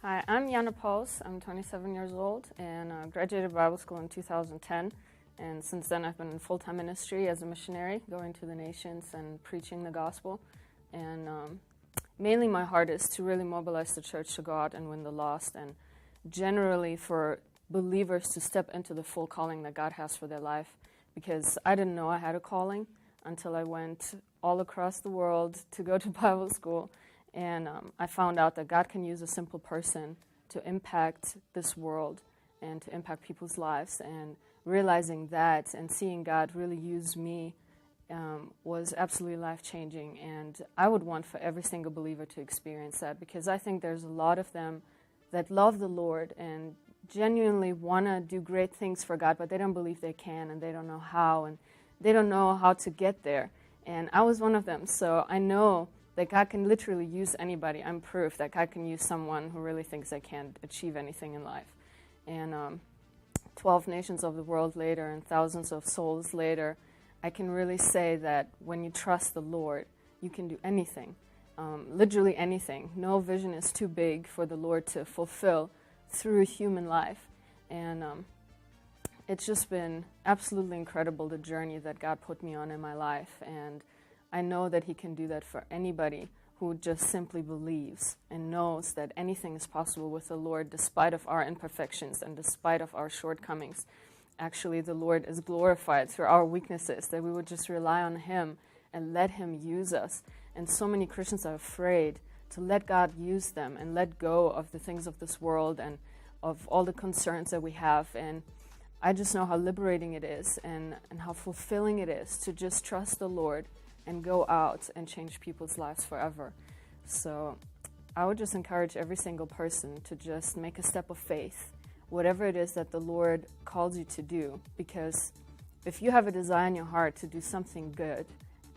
Hi, I'm Jana. I'm 27 years old and graduated Bible school in 2010. And since then, I've been in full-time ministry as a missionary, going to the nations and preaching the gospel. And mainly my heart is to really mobilize the church to God and win the lost, and generally for believers to step into the full calling that God has for their life. Because I didn't know I had a calling until I went all across the world to go to Bible school. And I found out that God can use a simple person to impact this world and to impact people's lives. And realizing that and seeing God really use me was absolutely life-changing. And I would want for every single believer to experience that, because I think there's a lot of them that love the Lord and genuinely want to do great things for God, but they don't believe they can, and they don't know how, and they don't know how to get there. And I was one of them, so I know that God can literally use anybody. I'm proof that God can use someone who really thinks they can't achieve anything in life. And 12 nations of the world later and thousands of souls later, I can really say that when you trust the Lord, you can do anything, literally anything. No vision is too big for the Lord to fulfill through human life. And it's just been absolutely incredible, the journey that God put me on in my life. And I know that He can do that for anybody who just simply believes and knows that anything is possible with the Lord, despite of our imperfections and despite of our shortcomings. Actually, the Lord is glorified through our weaknesses, that we would just rely on Him and let Him use us. And so many Christians are afraid to let God use them and let go of the things of this world and of all the concerns that we have. And I just know how liberating it is and how fulfilling it is to just trust the Lord and go out and change people's lives forever. So I would just encourage every single person to just make a step of faith, whatever it is that the Lord calls you to do, because if you have a desire in your heart to do something good,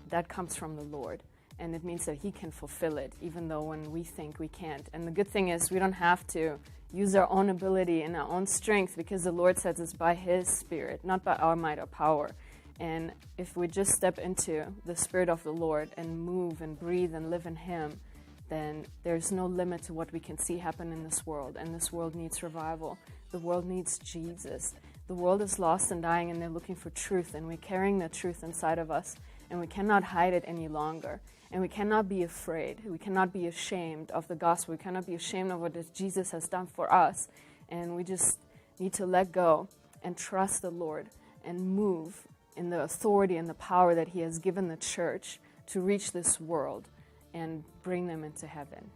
that comes from the Lord, and it means that He can fulfill it, even though when we think we can't. And the good thing is we don't have to use our own ability and our own strength, because the Lord says it's by His Spirit, not by our might or power. And if we just step into the Spirit of the Lord and move and breathe and live in Him, then there's no limit to what we can see happen in this world. And this world needs revival. The world needs Jesus. The world is lost and dying, and they're looking for truth. And we're carrying that truth inside of us. And we cannot hide it any longer. And we cannot be afraid. We cannot be ashamed of the gospel. We cannot be ashamed of what Jesus has done for us. And we just need to let go and trust the Lord and move in the authority and the power that He has given the church to reach this world and bring them into heaven.